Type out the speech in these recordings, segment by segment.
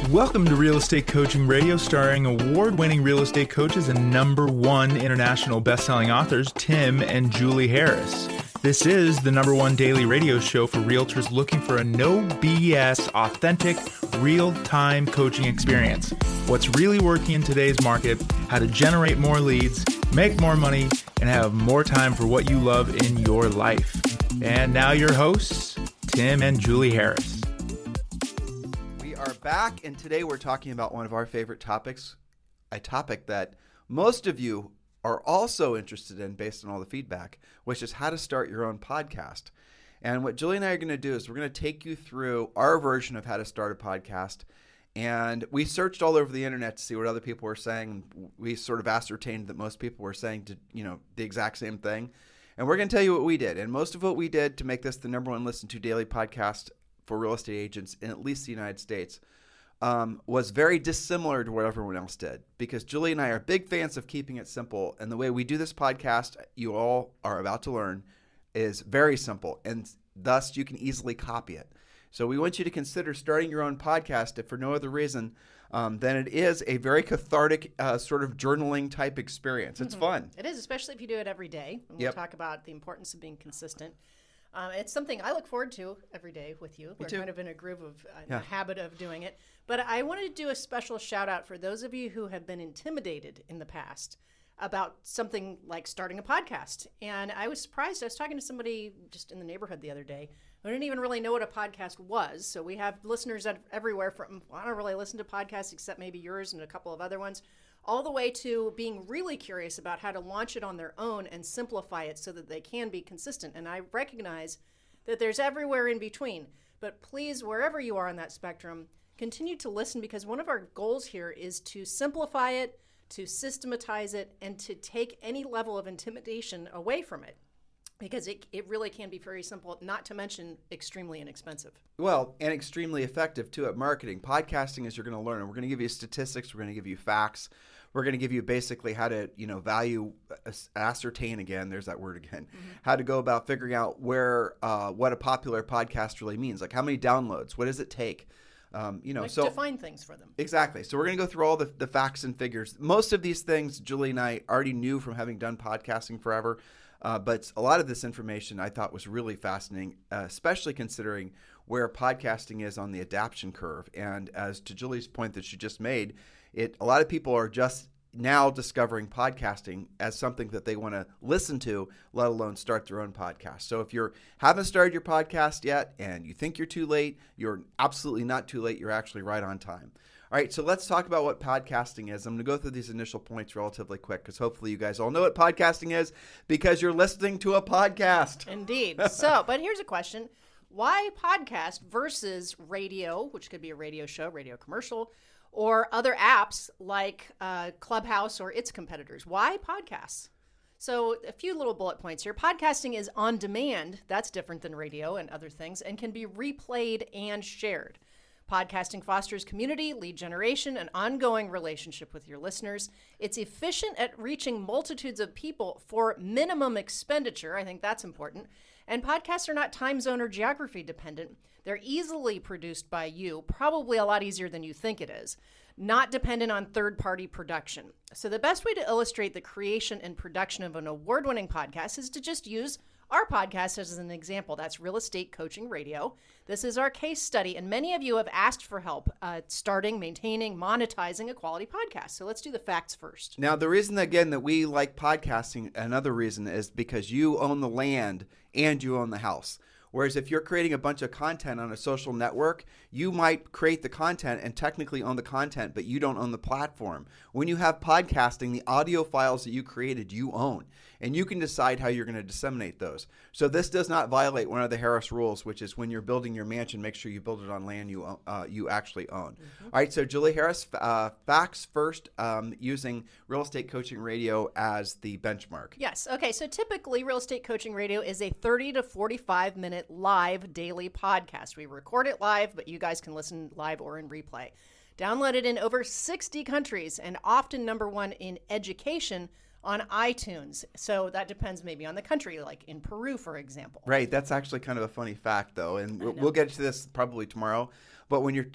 Welcome to Real Estate Coaching Radio, starring award-winning real estate coaches and #1 international best-selling authors, Tim and Julie Harris. This is the #1 daily radio show for realtors looking for a no BS, authentic, real-time coaching experience. What's really working in today's market, how to generate more leads, make more money, and have more time for what you love in your life. And now your hosts, Tim and Julie Harris. Are back, and today we're talking about one of our favorite topics, a topic that most of you are also interested in based on all the feedback, which is how to start your own podcast. And what Julie and I are going to do is we're going to take you through our version of how to start a podcast. And we searched all over the internet to see what other people were saying. We sort of ascertained that most people were saying the exact same thing. And we're going to tell you what we did. And most of what we did to make this the #1 listened to daily podcast for real estate agents in at least the United States was very dissimilar to what everyone else did, because Julie and I are big fans of keeping it simple. And the way we do this podcast, you all are about to learn, is very simple, and thus you can easily copy it. So we want you to consider starting your own podcast, if for no other reason than it is a very cathartic sort of journaling type experience. It's fun. It is, especially if you do it every day. And we'll talk about the importance of being consistent. It's something I look forward to every day with you. We're kind of in a groove of a habit of doing it. But I wanted to do a special shout out for those of you who have been intimidated in the past about something like starting a podcast. And I was surprised. I was talking to somebody just in the neighborhood the other day who didn't even really know what a podcast was. So we have listeners everywhere from, I don't really listen to podcasts except maybe yours and a couple of other ones, all the way to being really curious about how to launch it on their own and simplify it so that they can be consistent. And I recognize that there's everywhere in between. But please, wherever you are on that spectrum, continue to listen, because one of our goals here is to simplify it, to systematize it, and to take any level of intimidation away from it. Because it really can be very simple, not to mention extremely inexpensive. Well, and extremely effective, too, at marketing. Podcasting, as you're going to learn, and we're going to give you statistics, we're going to give you facts, we're going to give you basically how to, value, ascertain again, there's that word again, how to go about figuring out what a popular podcast really means. Like how many downloads, what does it take? So define things for them. Exactly. So we're going to go through all the facts and figures. Most of these things Julie and I already knew from having done podcasting forever. But a lot of this information I thought was really fascinating, especially considering where podcasting is on the adoption curve. And as to Julie's point that she just made, a lot of people are just now discovering podcasting as something that they want to listen to, let alone start their own podcast. So if you haven't started your podcast yet and you think you're too late, you're absolutely not too late. You're actually right on time. All right, so let's talk about what podcasting is. I'm going to go through these initial points relatively quick because hopefully you guys all know what podcasting is because you're listening to a podcast. Indeed. But here's a question. Why podcast versus radio, which could be a radio show, radio commercial, or other apps like Clubhouse or its competitors? Why podcasts? So a few little bullet points here. Podcasting is on demand. That's different than radio and other things, and can be replayed and shared. Podcasting fosters community, lead generation, and ongoing relationship with your listeners. It's efficient at reaching multitudes of people for minimum expenditure. I think that's important. And podcasts are not time zone or geography dependent. They're easily produced by you, probably a lot easier than you think it is, not dependent on third-party production. So the best way to illustrate the creation and production of an award-winning podcast is to just use our podcast as an example. That's Real Estate Coaching Radio. This is our case study, and many of you have asked for help starting, maintaining, monetizing a quality podcast. So let's do the facts first. Now, the reason, again, that we like podcasting, another reason is because you own the land and you own the house. Whereas if you're creating a bunch of content on a social network, you might create the content and technically own the content, but you don't own the platform. When you have podcasting, the audio files that you created, you own. And you can decide how you're going to disseminate those. So this does not violate one of the Harris rules, which is when you're building your mansion, make sure you build it on land you actually own. All right, so Julie Harris, facts first, using Real Estate Coaching Radio as the benchmark. Yes. Okay, so typically Real Estate Coaching Radio is a 30 to 45-minute live daily podcast. We record it live, but you guys can listen live or in replay. Downloaded in over 60 countries and often #1 in education on iTunes. So that depends maybe on the country, like in Peru, for example. Right. That's actually kind of a funny fact, though. And we'll get to this probably tomorrow. But when you're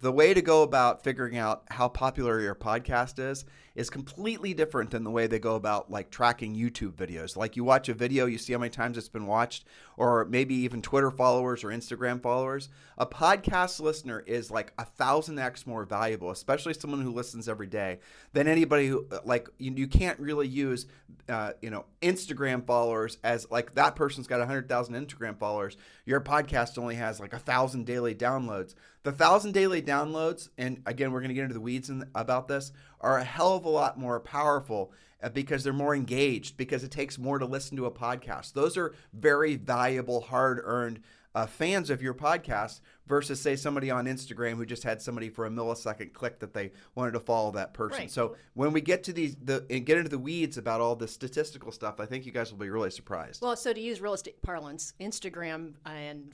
the way to go about figuring out how popular your podcast is completely different than the way they go about like tracking YouTube videos. Like you watch a video, you see how many times it's been watched, or maybe even Twitter followers or Instagram followers. A podcast listener is like 1,000x more valuable, especially someone who listens every day, than anybody who like you can't really use Instagram followers as like that person's got 100,000 Instagram followers. Your podcast only has like 1,000 daily downloads. The 1,000 daily downloads, and again, we're going to get into the weeds about this, are a hell of a lot more powerful because they're more engaged, because it takes more to listen to a podcast. Those are very valuable, hard-earned fans of your podcast versus, say, somebody on Instagram who just had somebody for a millisecond click that they wanted to follow that person. Right. So when we get to and get into the weeds about all the statistical stuff, I think you guys will be really surprised. Well, so to use real estate parlance, Instagram and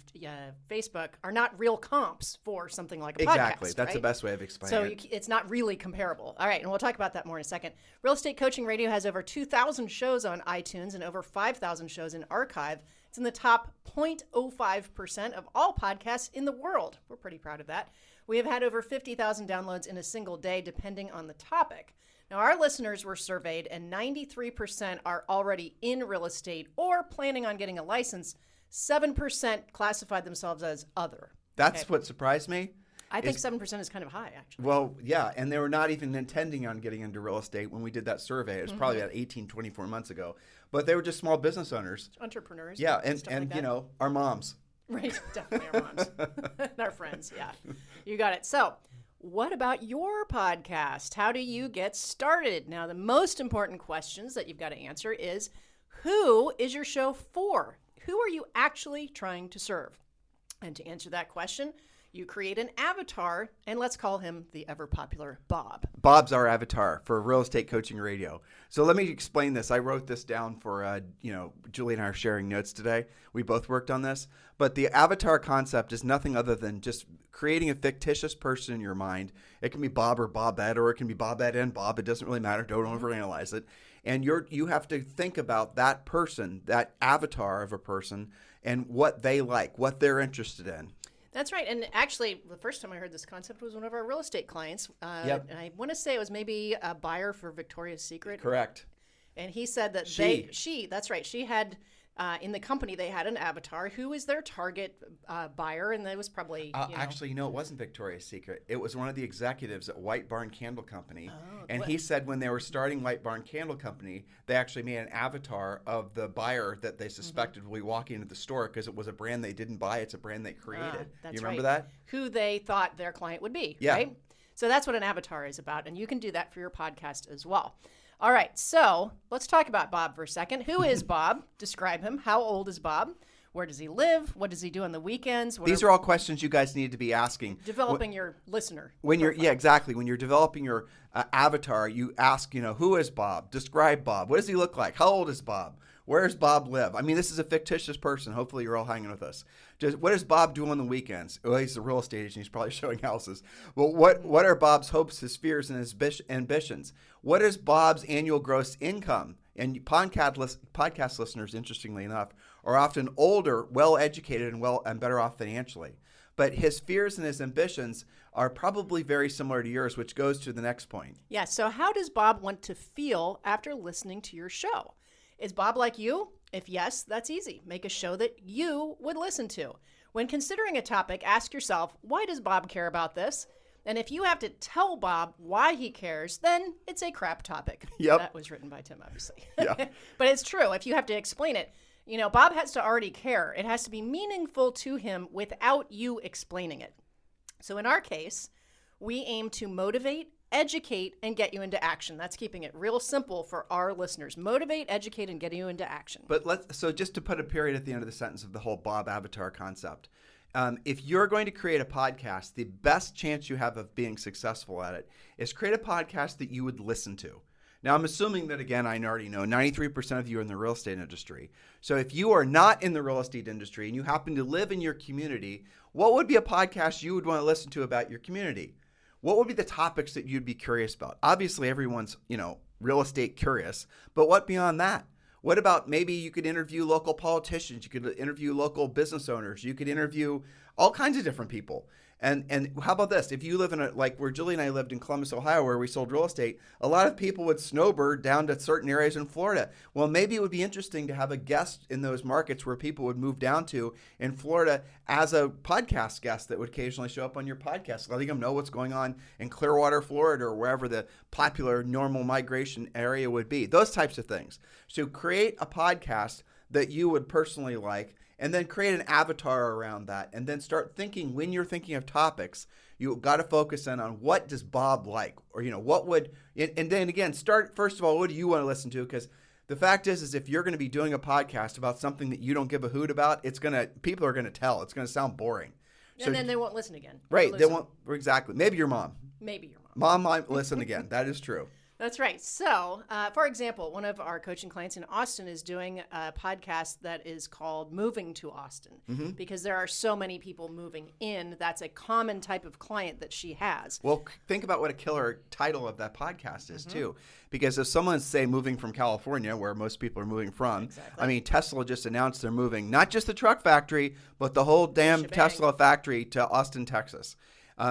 Facebook are not real comps for something like a podcast. Exactly. That's right? the best way of explaining it. So it's not really comparable. All right, and we'll talk about that more in a second. Real Estate Coaching Radio has over 2,000 shows on iTunes and over 5,000 shows in archive. It's in the top 0.05% of all podcasts in the world. We're pretty proud of that. We have had over 50,000 downloads in a single day, depending on the topic. Now, our listeners were surveyed, and 93% are already in real estate or planning on getting a license. 7% classified themselves as other. That's what surprised me. I think 7% is kind of high, actually. Well, yeah, and they were not even intending on getting into real estate when we did that survey. It was probably about 18, 24 months ago. But they were just small business owners. Entrepreneurs. Yeah, stuff like and that. you know, our moms. Right, definitely our moms. And our friends, yeah. You got it. So, what about your podcast? How do you get started? Now, the most important questions that you've got to answer is, who is your show for? Who are you actually trying to serve? And to answer that question, you create an avatar, and let's call him the ever-popular Bob. Bob's our avatar for Real Estate Coaching Radio. So let me explain this. I wrote this down for, Julie and I are sharing notes today. We both worked on this. But the avatar concept is nothing other than just creating a fictitious person in your mind. It can be Bob or Bobette, or it can be Bobette and Bob. It doesn't really matter. Don't overanalyze it. And you have to think about that person, that avatar of a person, and what they like, what they're interested in. That's right. And actually, the first time I heard this concept was one of our real estate clients. Yep. And I want to say it was maybe a buyer for Victoria's Secret. Correct. And he said that that's right. She had, in the company, they had an avatar who is their target buyer. And that was probably, Actually, it wasn't Victoria's Secret. It was one of the executives at White Barn Candle Company. And he said when they were starting White Barn Candle Company, they actually made an avatar of the buyer that they suspected would be walking into the store because it was a brand they didn't buy. It's a brand they created. That's you remember right. that? Who they thought their client would be, Yeah. right? So that's what an avatar is about. And you can do that for your podcast as well. All right, so let's talk about Bob for a second. Who is Bob? Describe him. How old is Bob? Where does he live? What does he do on the weekends? These are all questions you guys need to be asking. Developing your listener. Exactly. When you're developing your avatar, you ask, who is Bob? Describe Bob. What does he look like? How old is Bob? Where does Bob live? I mean, this is a fictitious person. Hopefully you're all hanging with us. What does Bob do on the weekends? Well, he's a real estate agent. He's probably showing houses. Well, what are Bob's hopes, his fears, and his ambitions? What is Bob's annual gross income? And podcast listeners, interestingly enough, are often older, well-educated, and better off financially. But his fears and his ambitions are probably very similar to yours, which goes to the next point. Yeah, so how does Bob want to feel after listening to your show? Is Bob like you? If yes, that's easy. Make a show that you would listen to. When considering a topic, ask yourself, why does Bob care about this? And if you have to tell Bob why he cares, then it's a crap topic. Yep. That was written by Tim, obviously. Yeah. But it's true. If you have to explain it, Bob has to already care. It has to be meaningful to him without you explaining it. So in our case, we aim to motivate, educate, and get you into action. That's keeping it real simple for our listeners. Motivate, educate, and get you into action. But so just to put a period at the end of the sentence of the whole Bob avatar concept, if you're going to create a podcast, the best chance you have of being successful at it is create a podcast that you would listen to. Now, I'm assuming that, again, I already know 93% of you are in the real estate industry. So if you are not in the real estate industry and you happen to live in your community, what would be a podcast you would want to listen to about your community? What would be the topics that you'd be curious about? Obviously, everyone's, real estate curious, but what beyond that? What about maybe you could interview local politicians, you could interview local business owners, you could interview all kinds of different people. And how about this? If you live in like where Julie and I lived in Columbus, Ohio, where we sold real estate, a lot of people would snowbird down to certain areas in Florida. Well, maybe it would be interesting to have a guest in those markets where people would move down to in Florida as a podcast guest that would occasionally show up on your podcast, letting them know what's going on in Clearwater, Florida, or wherever the popular normal migration area would be. Those types of things. So create a podcast that you would personally like, and then create an avatar around that, and then start thinking, when you're thinking of topics, you've got to focus in on what does Bob like, or what would, and then again, start, first of all, what do you want to listen to? Because the fact is if you're going to be doing a podcast about something that you don't give a hoot about, people are going to tell. It's going to sound boring. And then they won't listen again. Right, they won't, exactly. Maybe your mom. Maybe your mom. Mom might listen again. That is true. That's right. So, for example, one of our coaching clients in Austin is doing a podcast that is called Moving to Austin, because there are so many people moving in. That's a common type of client that she has. Well, think about what a killer title of that podcast is, too. Because if someone's, say, moving from California, where most people are moving from, exactly. I mean, Tesla just announced they're moving not just the truck factory, but the whole damn Shebang. Tesla factory to Austin, Texas.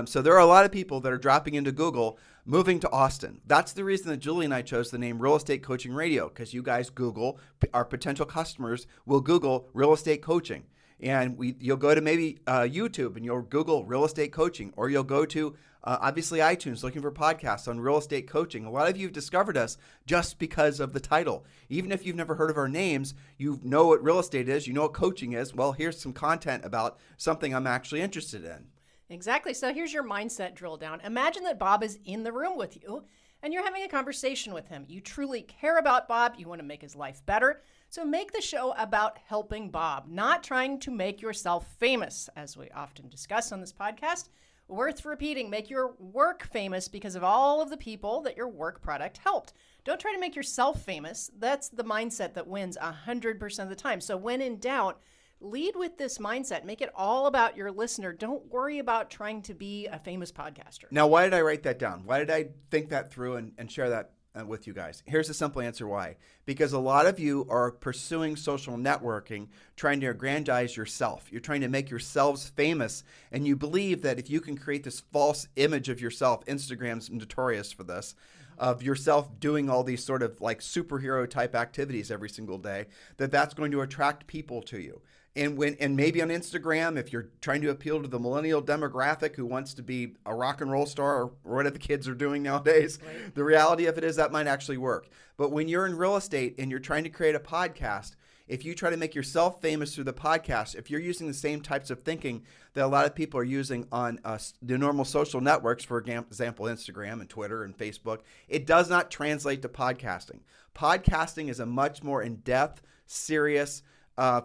So there are a lot of people that are dropping into Google, moving to Austin. That's the reason that Julie and I chose the name Real Estate Coaching Radio, because you guys Google, our potential customers will Google real estate coaching. And you'll go to maybe YouTube and you'll Google real estate coaching, or you'll go to obviously iTunes looking for podcasts on real estate coaching. A lot of you have discovered us just because of the title. Even if you've never heard of our names, you know what real estate is, you know what coaching is. Well, here's some content about something I'm actually interested in. Exactly. So here's your mindset drill down. Imagine that Bob is in the room with you and you're having a conversation with him. You truly care about Bob. You want to make his life better. So make the show about helping Bob, not trying to make yourself famous, as we often discuss on this podcast. Worth repeating, make your work famous because of all of the people that your work product helped. Don't try to make yourself famous. That's the mindset that wins 100% of the time. So when in doubt, lead with this mindset. Make it all about your listener. Don't worry about trying to be a famous podcaster. Now, why did I write that down? Why did I think that through and share that with you guys? Here's the simple answer why. Because a lot of you are pursuing social networking, trying to aggrandize yourself. You're trying to make yourselves famous, and you believe that if you can create this false image of yourself, Instagram's notorious for this, of yourself doing all these sort of like superhero type activities every single day, that's going to attract people to you. And maybe on Instagram, if you're trying to appeal to the millennial demographic who wants to be a rock and roll star or whatever the kids are doing nowadays, right. The reality of it is that might actually work. But when you're in real estate and you're trying to create a podcast, if you try to make yourself famous through the podcast, if you're using the same types of thinking that a lot of people are using on the normal social networks, for example, Instagram and Twitter and Facebook, it does not translate to podcasting. Podcasting is a much more in-depth, serious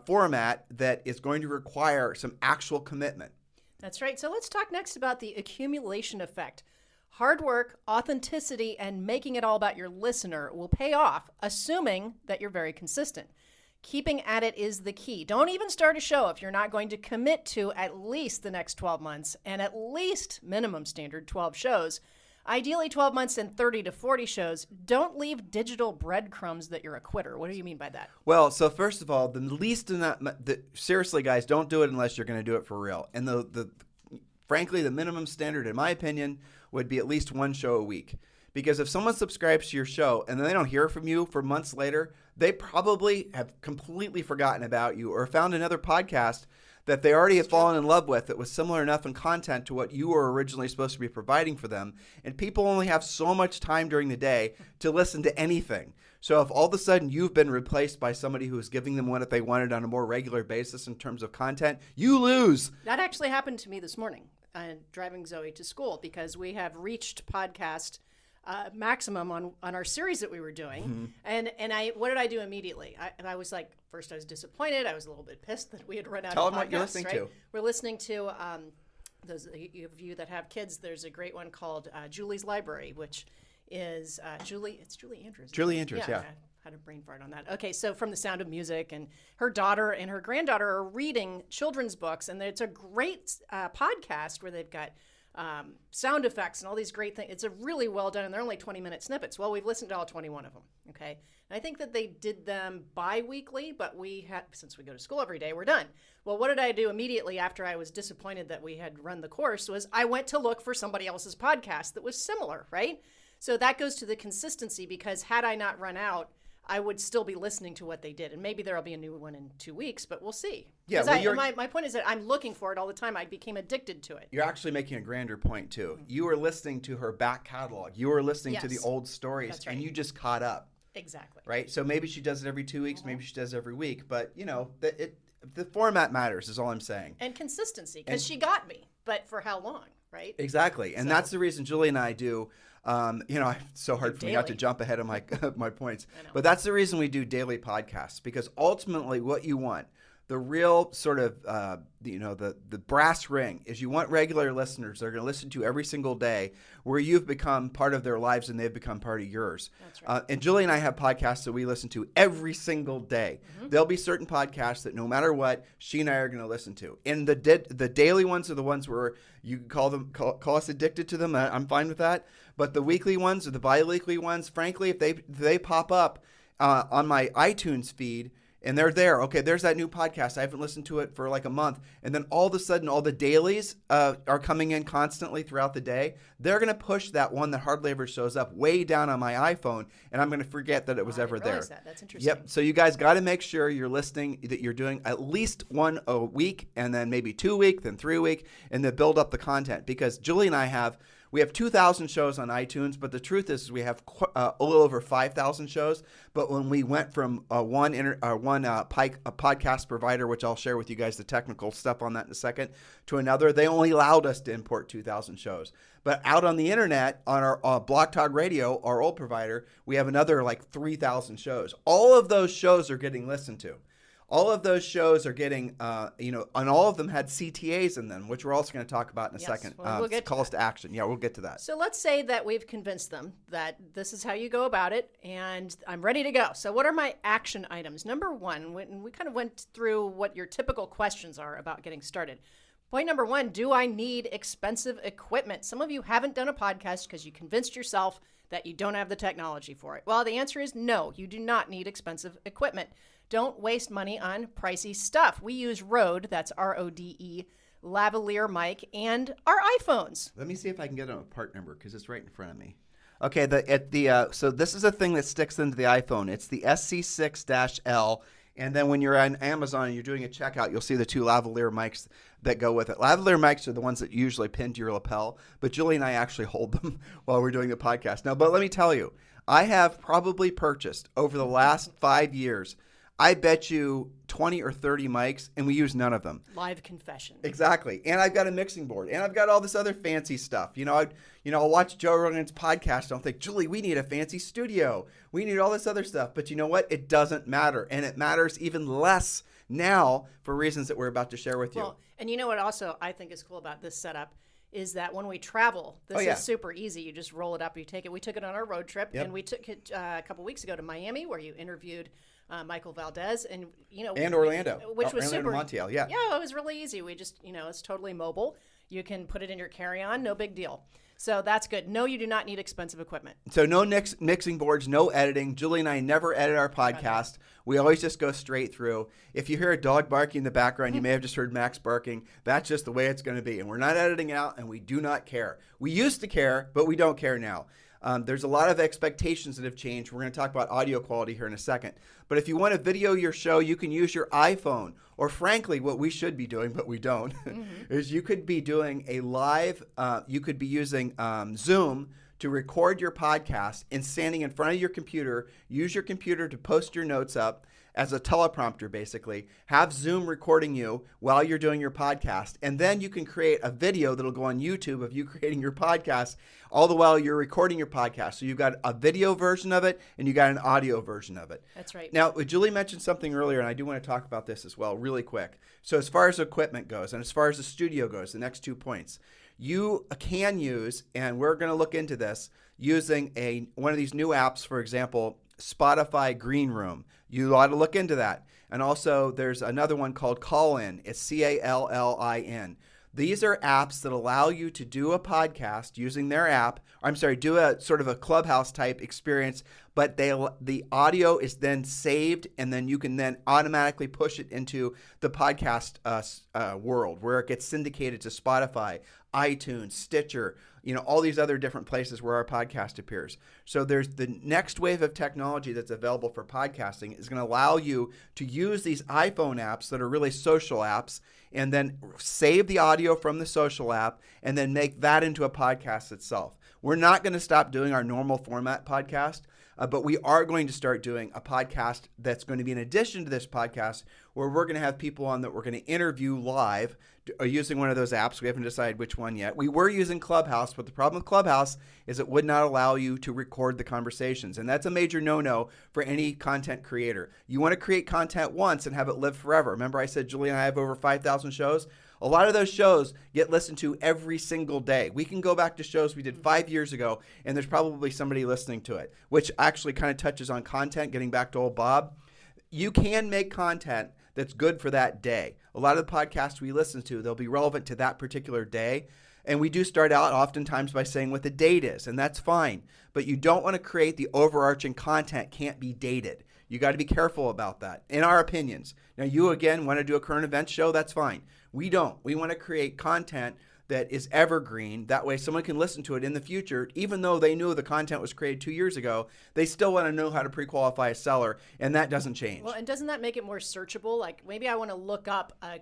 format that is going to require some actual commitment. That's right. So let's talk next about the accumulation effect. Hard work, authenticity, and making it all about your listener will pay off, assuming that you're very consistent. Keeping at it is the key. Don't even start a show if you're not going to commit to at least the next 12 months and at least minimum standard 12 shows. Ideally 12 months and 30 to 40 shows. Don't leave digital breadcrumbs that you're a quitter. What do you mean by that? Well, so first of all, seriously, guys, don't do it unless you're going to do it for real. And frankly, the minimum standard, in my opinion, would be at least one show a week. Because if someone subscribes to your show and then they don't hear from you for months later, they probably have completely forgotten about you or found another podcast that they already have fallen in love with that was similar enough in content to what you were originally supposed to be providing for them. And people only have so much time during the day to listen to anything. So if all of a sudden you've been replaced by somebody who is giving them what they wanted on a more regular basis in terms of content, you lose. That actually happened to me this morning, driving Zoe to school, because we have reached podcast maximum on our series that we were doing. And what did I do immediately? I was like, first I was disappointed. I was a little bit pissed that we had run out Tell of podcasts. them what you're listening to. We're listening to, those of you that have kids, there's a great one called Julie's Library, which is it's Julie Andrews. Julie Andrews, yeah. I had a brain fart on that. Okay, so from The Sound of Music, and her daughter and her granddaughter are reading children's books, and it's a great podcast where they've got sound effects and all these great things. It's a really well done, and they're only 20-minute snippets. Well, we've listened to all 21 of them, okay? And I think that they did them bi-weekly, but since we go to school every day, we're done. Well, what did I do immediately after I was disappointed that we had run the course was I went to look for somebody else's podcast that was similar, right? So that goes to the consistency, because had I not run out, I would still be listening to what they did. And maybe there'll be a new one in 2 weeks, but we'll see. Yeah, well, my point is that I'm looking for it all the time. I became addicted to it. You're actually making a grander point, too. You were listening to her back catalog. You were listening to the old stories, That's right. and you just caught up. Exactly. Right? So maybe she does it every 2 weeks. Maybe she does it every week. But, you know, the format matters is all I'm saying. And consistency, because she got me. But for how long, right? Exactly. And that's the reason Julie and I do it's so hard for me not to jump ahead of my points. But that's the reason we do daily podcasts, because ultimately what you want, the real sort of, the brass ring is you want regular listeners that are going to listen to every single day, where you've become part of their lives and they've become part of yours. That's right. And Julie and I have podcasts that we listen to every single day. There'll be certain podcasts that no matter what, she and I are going to listen to. And the daily ones are the ones where you can call us addicted to them. I'm fine with that. But the weekly ones or the bi-weekly ones, frankly, if they pop up on my iTunes feed, and they're there. Okay, there's that new podcast. I haven't listened to it for like a month. And then all of a sudden, all the dailies are coming in constantly throughout the day. They're going to push that one that hardly ever shows up way down on my iPhone, and I'm going to forget that it was ever there. That's interesting. Yep. So you guys got to make sure you're listening, that you're doing at least one a week, and then maybe 2 week, then 3 week, and then build up the content. Because Julie and I have 2,000 shows on iTunes, but the truth is we have a little over 5,000 shows. But when we went from one podcast provider, which I'll share with you guys the technical stuff on that in a second, to another, they only allowed us to import 2,000 shows. But out on the internet, on our Blog Talk Radio, our old provider, we have another like 3,000 shows. All of those shows are getting listened to. All of those shows are getting, and all of them had CTAs in them, which we're also going to talk about in a second. Well, we'll get calls to action. Yeah, we'll get to that. So let's say that we've convinced them that this is how you go about it, and I'm ready to go. So what are my action items? Number one, we kind of went through what your typical questions are about getting started. Point number one, do I need expensive equipment? Some of you haven't done a podcast because you convinced yourself that you don't have the technology for it. Well, the answer is no, you do not need expensive equipment. Don't waste money on pricey stuff. We use Rode, that's RODE, lavalier mic, and our iPhones. Let me see if I can get a part number, because it's right in front of me. Okay, so this is a thing that sticks into the iPhone. It's the SC6-L, and then when you're on Amazon and you're doing a checkout, you'll see the two lavalier mics that go with it. Lavalier mics are the ones that usually pin to your lapel, but Julie and I actually hold them while we're doing the podcast. Now, but let me tell you, I have probably purchased over the last 5 years, I bet you 20 or 30 mics, and we use none of them. Live confession. Exactly. And I've got a mixing board, and I've got all this other fancy stuff. I'll watch Joe Rogan's podcast. I'll think, Julie, we need a fancy studio. We need all this other stuff. But you know what? It doesn't matter. And it matters even less now for reasons that we're about to share with you. Well, and you know what also I think is cool about this setup is that when we travel, this is super easy. You just roll it up, you take it. We took it on our road trip, and we took it a couple weeks ago to Miami, where you interviewed Michael Valdez, and Orlando, which was Orlando, super. Montiel, yeah, it was really easy. We just, it's totally mobile. You can put it in your carry-on, no big deal. So that's good. No, you do not need expensive equipment. So no mixing boards, no editing. Julie and I never edit our podcast. We always just go straight through. If you hear a dog barking in the background, you may have just heard Max barking. That's just the way it's going to be. And we're not editing out, and we do not care. We used to care, but we don't care now. There's a lot of expectations that have changed. We're going to talk about audio quality here in a second. But if you want to video your show, you can use your iPhone. Or frankly, what we should be doing, but we don't, is you could be doing a live, you could be using Zoom to record your podcast and standing in front of your computer, use your computer to post your notes up as a teleprompter, basically. Have Zoom recording you while you're doing your podcast, and then you can create a video that'll go on YouTube of you creating your podcast all the while you're recording your podcast. So you've got a video version of it, and you got an audio version of it. That's right. Now, Julie mentioned something earlier, and I do want to talk about this as well really quick. So as far as equipment goes, and as far as the studio goes, the next 2 points, you can use, and we're going to look into this, using one of these new apps, for example, Spotify Green Room. You ought to look into that. And also, there's another one called Callin. It's Callin. These are apps that allow you to do a podcast using their app. Do a sort of a Clubhouse type experience, but the audio is then saved, and then you can then automatically push it into the podcast world where it gets syndicated to Spotify, iTunes, Stitcher, all these other different places where our podcast appears. So there's the next wave of technology that's available for podcasting is going to allow you to use these iPhone apps that are really social apps and then save the audio from the social app and then make that into a podcast itself. We're not going to stop doing our normal format podcast, but we are going to start doing a podcast that's going to be in addition to this podcast where we're going to have people on that we're going to interview live using one of those apps. We haven't decided which one yet. We were using Clubhouse, but the problem with Clubhouse is it would not allow you to record the conversations. And that's a major no-no for any content creator. You want to create content once and have it live forever. Remember I said Julie and I have over 5,000 shows? A lot of those shows get listened to every single day. We can go back to shows we did 5 years ago, and there's probably somebody listening to it, which actually kind of touches on content, getting back to old Bob. You can make content that's good for that day. A lot of the podcasts we listen to, they'll be relevant to that particular day. And we do start out oftentimes by saying what the date is, and that's fine. But you don't want to create the overarching content can't be dated. You got to be careful about that, in our opinions. Now, you, again, want to do a current events show, that's fine. We don't. We want to create content that is evergreen. That way someone can listen to it in the future. Even though they knew the content was created 2 years ago, they still want to know how to pre-qualify a seller, and that doesn't change. Well, and doesn't that make it more searchable? Like maybe I want to look up a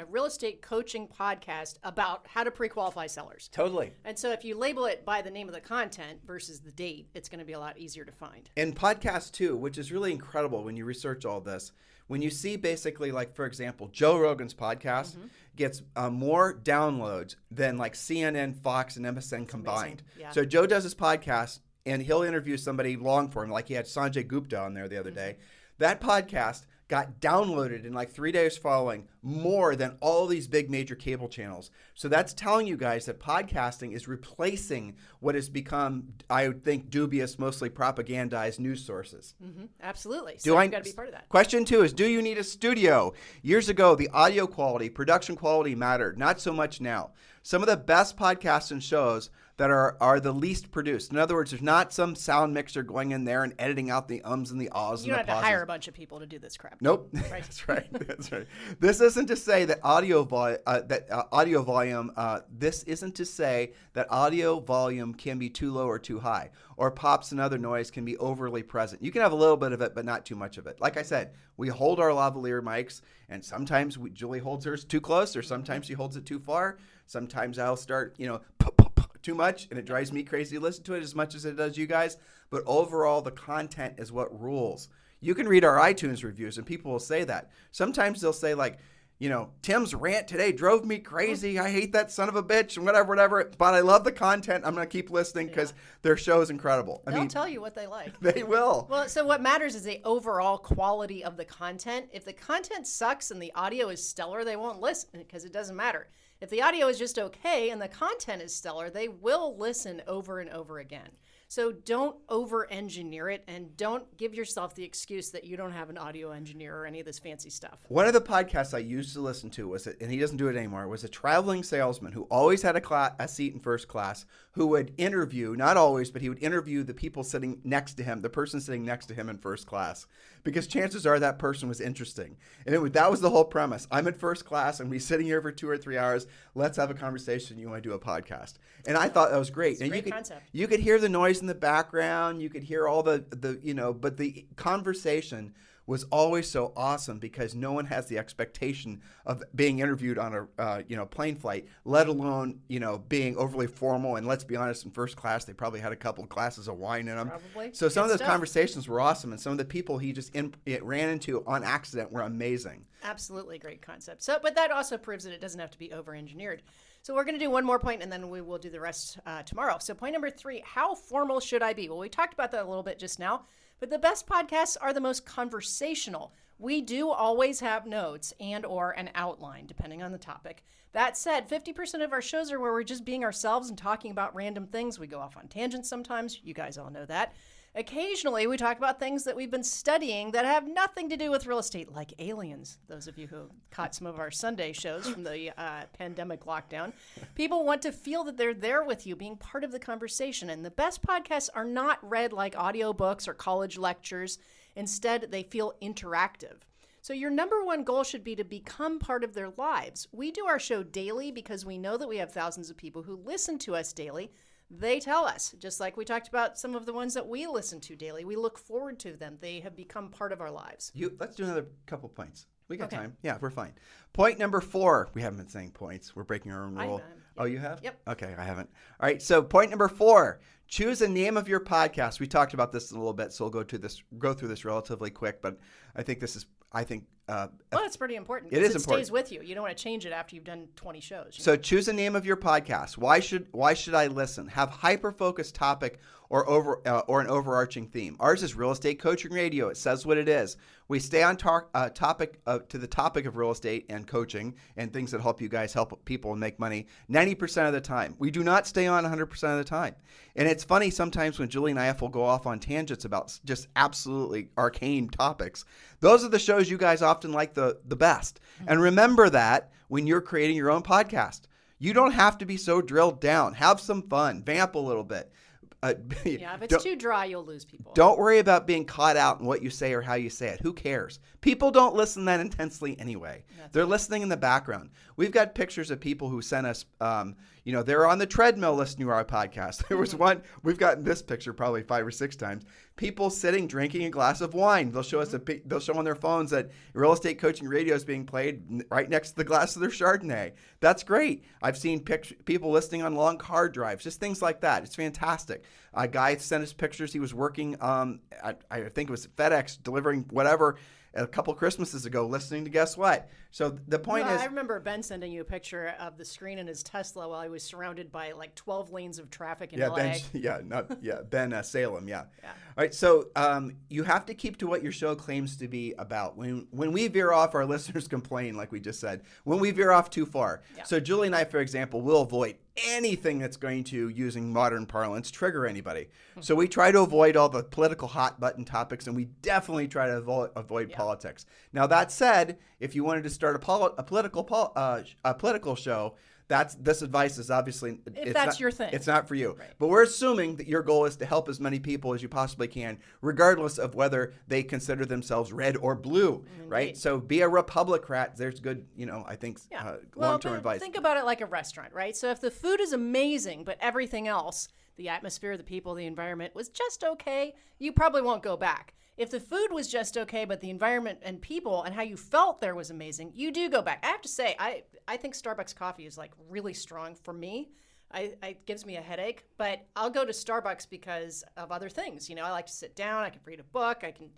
real estate coaching podcast about how to pre-qualify sellers. Totally. And so if you label it by the name of the content versus the date, it's going to be a lot easier to find. And podcasts too, which is really incredible when you research all this. When you see basically, like, for example, Joe Rogan's podcast gets more downloads than like CNN, Fox, and MSN combined. Yeah. So Joe does his podcast, and he'll interview somebody long form, like he had Sanjay Gupta on there the other day. That podcast got downloaded in like 3 days following more than all these big major cable channels. So that's telling you guys that podcasting is replacing what has become, I would think, dubious, mostly propagandized news sources. Absolutely. So you've got to be part of that. Question 2 is, do you need a studio? Years ago, the audio quality, production quality mattered. Not so much now. Some of the best podcasts and shows that are the least produced. In other words, there's not some sound mixer going in there and editing out the ums and the ahs and the pauses. You don't have to hire a bunch of people to do this crap. Nope. Right. That's right. That's right. This isn't to say that audio volume. This isn't to say that audio volume can be too low or too high, or pops and other noise can be overly present. You can have a little bit of it, but not too much of it. Like I said, we hold our lavalier mics, and sometimes Julie holds hers too close, or sometimes she holds it too far. Sometimes I'll start, too much, and it drives me crazy to listen to it as much as it does you guys. But overall, the content is what rules. You can read our iTunes reviews, and people will say that. Sometimes they'll say, like, Tim's rant today drove me crazy. I hate that son of a bitch, and whatever. But I love the content. I'm going to keep listening because their show is incredible. They'll tell you what they like. They will. Well, so what matters is the overall quality of the content. If the content sucks and the audio is stellar, they won't listen because it doesn't matter. If the audio is just okay and the content is stellar, they will listen over and over again. So don't over-engineer it, and don't give yourself the excuse that you don't have an audio engineer or any of this fancy stuff. One of the podcasts I used to listen to and he doesn't do it anymore, was a traveling salesman who always had a seat in first class, who would interview, not always, but he would interview the people sitting next to him, the person sitting next to him in first class, because chances are that person was interesting. And that was the whole premise. I'm in first class, and we're sitting here for 2 or 3 hours. Let's have a conversation. You want to do a podcast. And I thought that was great. It's a great concept. You could hear the noise in the background. You could hear all but the conversation was always so awesome because no one has the expectation of being interviewed on a plane flight, let alone being overly formal. And let's be honest, in first class they probably had a couple of glasses of wine in them. Probably. So some of those conversations were awesome, and some of the people he just ran into on accident were amazing. Absolutely great concept. So, but that also proves that it doesn't have to be over-engineered. So we're going to do one more point, and then we will do the rest tomorrow. So point number 3, how formal should I be? Well, we talked about that a little bit just now, but the best podcasts are the most conversational. We do always have notes and or an outline, depending on the topic. That said, 50% of our shows are where we're just being ourselves and talking about random things. We go off on tangents sometimes. You guys all know that. Occasionally, we talk about things that we've been studying that have nothing to do with real estate, like aliens. Those of you who caught some of our Sunday shows from the pandemic lockdown, people want to feel that they're there with you, being part of the conversation. And the best podcasts are not read like audiobooks or college lectures. Instead, they feel interactive. So your number one goal should be to become part of their lives. We do our show daily because we know that we have thousands of people who listen to us daily. They tell us, just like we talked about some of the ones that we listen to daily. We look forward to them. They have become part of our lives. Let's do another couple points. We got Okay. time. Yeah, we're fine. Point number 4. We haven't been saying points. We're breaking our own I rule. am, yeah. Oh, you have? Yep. Okay, I haven't. All right, so point number 4. Choose a name of your podcast. We talked about this a little bit, so we'll go through this relatively quick, but I think Well, it's pretty important. It is 'cause important. It stays with you. You don't want to change it after you've done 20 shows. So choose a name of your podcast. Why should I listen? Have hyper-focused topic or an overarching theme. Ours is real estate coaching radio. It says what it is. We stay on to the topic of real estate and coaching and things that help you guys help people and make money 90% of the time. We do not stay on 100% of the time. And it's funny sometimes when Julie and I will go off on tangents about just absolutely arcane topics. Those are the shows you guys often like the best. And remember that when you're creating your own podcast. You don't have to be so drilled down. Have some fun. Vamp a little bit. Yeah, if it's too dry, you'll lose people. Don't worry about being caught out in what you say or how you say it. Who cares? People don't listen that intensely anyway. They're listening in the background. We've got pictures of people who sent us, they're on the treadmill listening to our podcast. There was one, we've gotten this picture probably 5 or 6 times. People sitting, drinking a glass of wine. They'll show us, they'll show on their phones that real estate coaching radio is being played right next to the glass of their Chardonnay. That's great. I've seen people listening on long car drives, just things like that. It's fantastic. A guy sent us pictures. He was working, I think it was FedEx, delivering whatever, a couple Christmases ago, listening to guess what? So the point is... I remember Ben sending you a picture of the screen in his Tesla while he was surrounded by like 12 lanes of traffic in LA. Ben Salem, yeah. All right, so you have to keep to what your show claims to be about. When we veer off, our listeners complain, like we just said. When we veer off too far. Yeah. So Julie and I, for example, will avoid anything that's going to, using modern parlance, trigger anybody. So we try to avoid all the political hot button topics, and we definitely try to avoid politics. Now, that said, if you wanted to start a political show, this advice is obviously your thing. It's not for you. Right. But we're assuming that your goal is to help as many people as you possibly can, regardless of whether they consider themselves red or blue, right? So be a Republican. There's good, I think, long-term advice. Think about it like a restaurant, right? So if the food is amazing, but everything else, the atmosphere, the people, the environment was just okay, you probably won't go back. If the food was just okay, but the environment and people and how you felt there was amazing, you do go back. I have to say, I think Starbucks coffee is like really strong for me. It gives me a headache, but I'll go to Starbucks because of other things. I like to sit down, I can read a book, I can,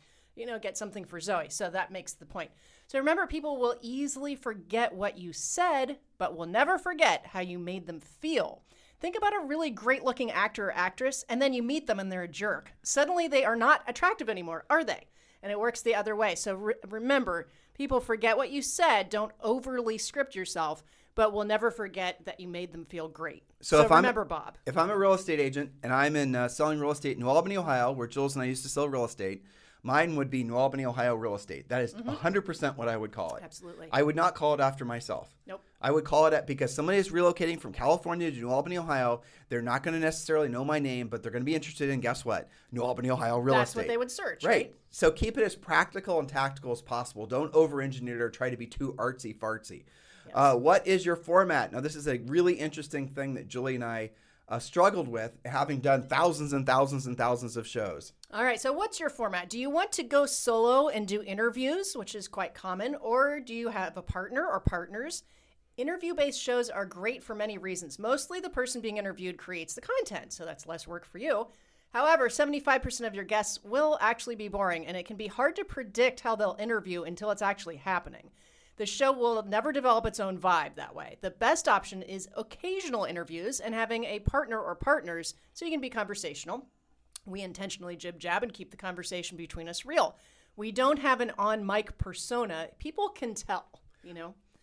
get something for Zoe. So that makes the point. So remember, people will easily forget what you said, but will never forget how you made them feel. Think about a really great-looking actor or actress, and then you meet them and they're a jerk. Suddenly, they are not attractive anymore, are they? And it works the other way. So remember, people forget what you said. Don't overly script yourself, but will never forget that you made them feel great. So remember, Bob. If I'm a real estate agent and I'm in selling real estate in New Albany, Ohio, where Jules and I used to sell real estate, mine would be New Albany, Ohio real estate. That is 100% what I would call it. Absolutely. I would not call it after myself. Nope. I would call it because somebody is relocating from California to New Albany, Ohio. They're not going to necessarily know my name, but they're going to be interested in, guess what? New Albany, Ohio real estate. That's what they would search, right? So keep it as practical and tactical as possible. Don't over-engineer it or try to be too artsy-fartsy. Yes. What is your format? Now, this is a really interesting thing that Julie and I struggled with, having done thousands and thousands and thousands of shows. All right, so what's your format? Do you want to go solo and do interviews, which is quite common, or do you have a partner or partners? Interview-based shows are great for many reasons. Mostly the person being interviewed creates the content, so that's less work for you. However, 75% of your guests will actually be boring, and it can be hard to predict how they'll interview until it's actually happening. The show will never develop its own vibe that way. The best option is occasional interviews and having a partner or partners so you can be conversational. We intentionally jib-jab and keep the conversation between us real. We don't have an on-mic persona. People can tell,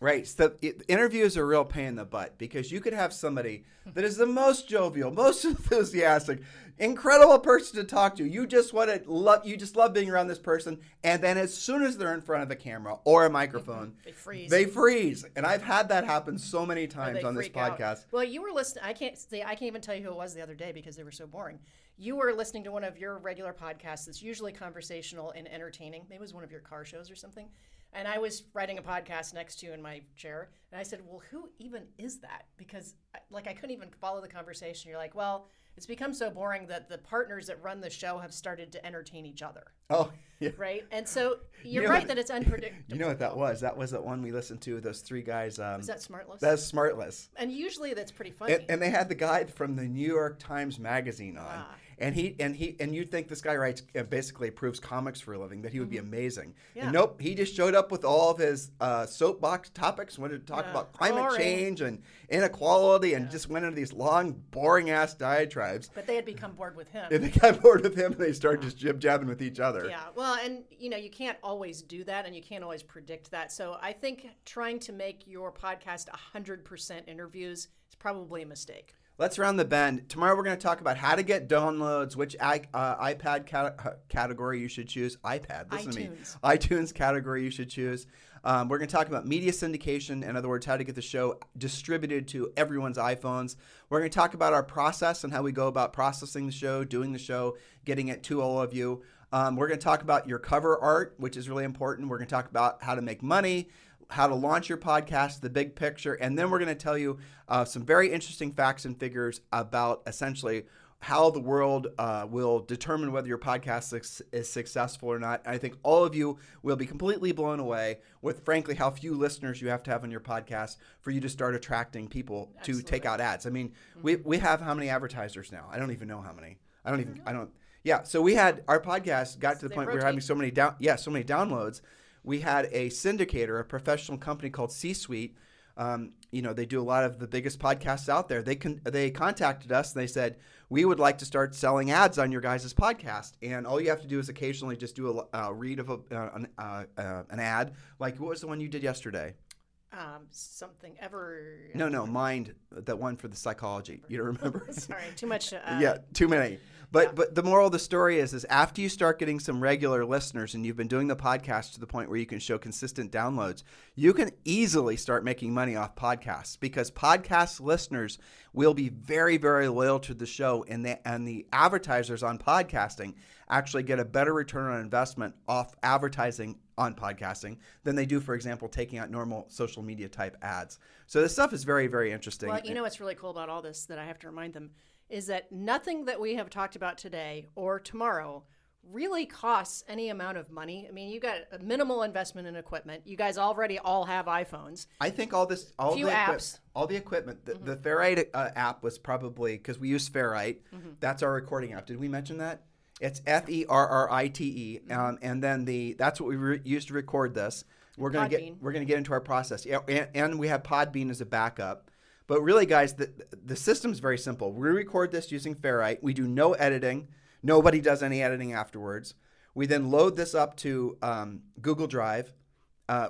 Right. So interviews are a real pain in the butt because you could have somebody that is the most jovial, most enthusiastic, incredible person to talk to. You just love being around this person. And then as soon as they're in front of a camera or a microphone, they freeze. And I've had that happen so many times on this podcast. Out. Well, you were listening. I can't even tell you who it was the other day because they were so boring. You were listening to one of your regular podcasts that's usually conversational and entertaining. Maybe it was one of your car shows or something. And I was writing a podcast next to you in my chair, and I said, well, who even is that? Because, I couldn't even follow the conversation. You're like, well, it's become so boring that the partners that run the show have started to entertain each other. Oh, yeah. Right? And so you're right that it's unpredictable. You know what that was? That was the one we listened to, those three guys. Was that Smartless? That's Smartless. And usually that's pretty funny. And they had the guy from the New York Times Magazine on. And you'd think this guy writes basically proves comics for a living, that he would be amazing. Yeah. And nope, he just showed up with all of his soapbox topics, wanted to talk about climate change and inequality, and just went into these long, boring ass diatribes. But they had become bored with him. And they got bored with him, and they started just jib-jabbing with each other. Yeah, well, and you can't always do that, and you can't always predict that. So I think trying to make your podcast 100% interviews is probably a mistake. Let's round the bend. Tomorrow we're going to talk about how to get downloads, which iPad category you should choose. Listen to me. iTunes category you should choose. We're going to talk about media syndication. In other words, how to get the show distributed to everyone's iPhones. We're going to talk about our process and how we go about processing the show, doing the show, getting it to all of you. We're going to talk about your cover art, which is really important. We're going to talk about how to make money, how to launch your podcast, the big picture, and then we're going to tell you some very interesting facts and figures about essentially how the world will determine whether your podcast is successful or not. And I think all of you will be completely blown away with, frankly, how few listeners you have to have on your podcast for you to start attracting people to take out ads. I mean, we have how many advertisers now? I don't even know how many. Yeah, so we had our podcast got to the point where we were having so many downloads. We had a syndicator, a professional company called C-Suite. They do a lot of the biggest podcasts out there. They contacted us and they said, we would like to start selling ads on your guys' podcast. And all you have to do is occasionally just do a read of an ad. Like, what was the one you did yesterday? Something ever. No, Mind, that one for the psychology. You don't remember? Sorry, too much. Too many. But the moral of the story is after you start getting some regular listeners and you've been doing the podcast to the point where you can show consistent downloads, you can easily start making money off podcasts because podcast listeners will be very, very loyal to the show, and the advertisers on podcasting actually get a better return on investment off advertising on podcasting than they do, for example, taking out normal social media type ads. So this stuff is very, very interesting. Well, what's really cool about all this that I have to remind them is that nothing that we have talked about today or tomorrow really costs any amount of money. I mean, you got a minimal investment in equipment. You guys already all have iPhones. I think all the equipment, the Ferrite app was probably, because we use Ferrite, that's our recording app. Did we mention that? It's Ferrite, and then that's what we used to record this. We're gonna get into our process. Yeah, and we have Podbean as a backup. But really, guys, the system's very simple. We record this using Ferrite. We do no editing. Nobody does any editing afterwards. We then load this up to Google Drive.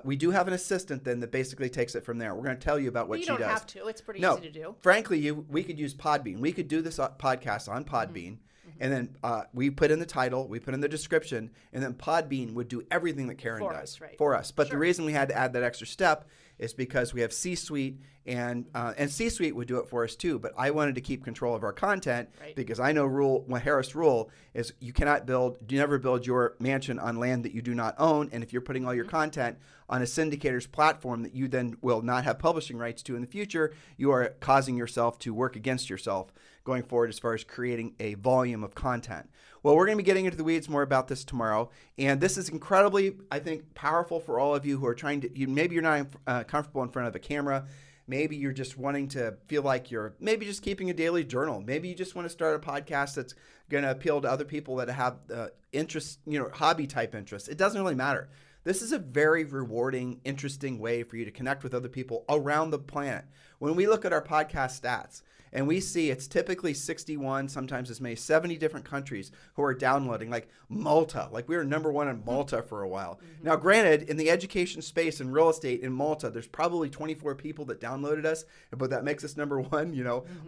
We do have an assistant then that basically takes it from there. We're going to tell you about what she does. You don't have to. It's pretty easy to do. Frankly, we could use Podbean. We could do this podcast on Podbean. And then we put in the title, we put in the description, and then Podbean would do everything that Karen does for us. But the reason we had to add that extra step is because we have C-Suite, and C-Suite would do it for us too. But I wanted to keep control of our content because I know Harris rule is you never build your mansion on land that you do not own. And if you're putting all your content on a syndicator's platform that you then will not have publishing rights to in the future, you are causing yourself to work against yourself going forward as far as creating a volume of content. Well, we're going to be getting into the weeds more about this tomorrow. And this is incredibly, I think, powerful for all of you who are trying to, maybe you're not comfortable in front of a camera. Maybe you're just wanting to feel like you're maybe just keeping a daily journal. Maybe you just want to start a podcast that's going to appeal to other people that have interests, hobby type interests. It doesn't really matter. This is a very rewarding, interesting way for you to connect with other people around the planet. When we look at our podcast stats, and we see it's typically 61, sometimes as many as 70 different countries who are downloading, like Malta. Like we were number one in Malta for a while. Mm-hmm. Now, granted, in the education space and real estate in Malta, there's probably 24 people that downloaded us, but that makes us number one,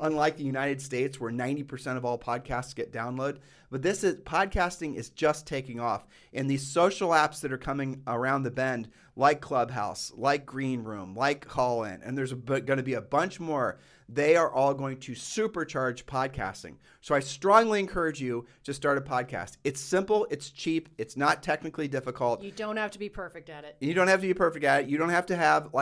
unlike the United States where 90% of all podcasts get downloaded. But podcasting is just taking off. And these social apps that are coming around the bend, like Clubhouse, like Green Room, like Call-In, and there's going to be a bunch more, they are all going to supercharge podcasting. So I strongly encourage you to start a podcast. It's simple, it's cheap, it's not technically difficult. You don't have to be perfect at it. You don't have to be perfect at it. You don't have to have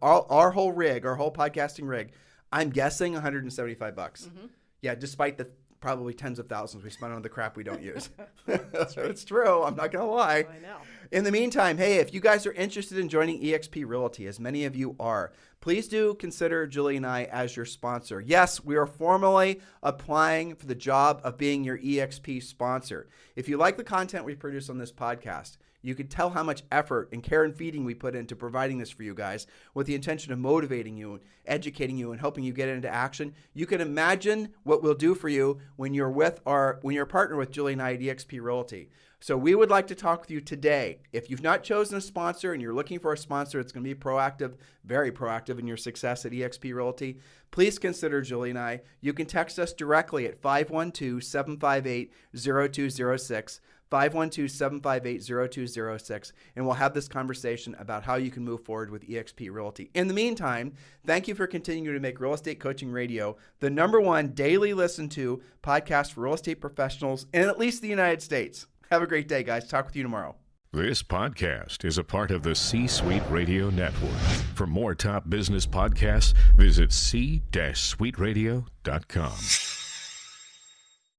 our whole rig, our whole podcasting rig. I'm guessing $175. Mm-hmm. Yeah, despite the probably tens of thousands we spend on the crap we don't use. That's right. It's true. I'm not going to lie. I know. In the meantime, hey, if you guys are interested in joining eXp Realty, as many of you are, please do consider Julie and I as your sponsor. Yes, we are formally applying for the job of being your eXp sponsor. If you like the content we produce on this podcast, you can tell how much effort and care and feeding we put into providing this for you guys with the intention of motivating you, educating you, and helping you get into action. You can imagine what we'll do for you when you're a partner with Julie and I at eXp Realty. So we would like to talk with you today. If you've not chosen a sponsor and you're looking for a sponsor that's going to be proactive, very proactive in your success at eXp Realty, please consider Julie and I. You can text us directly at 512-758-0206. 512-758-0206, and we'll have this conversation about how you can move forward with eXp Realty. In the meantime, thank you for continuing to make Real Estate Coaching Radio the number one daily listened to podcast for real estate professionals in at least the United States. Have a great day, guys. Talk with you tomorrow. This podcast is a part of the C-Suite Radio Network. For more top business podcasts, visit c-suiteradio.com.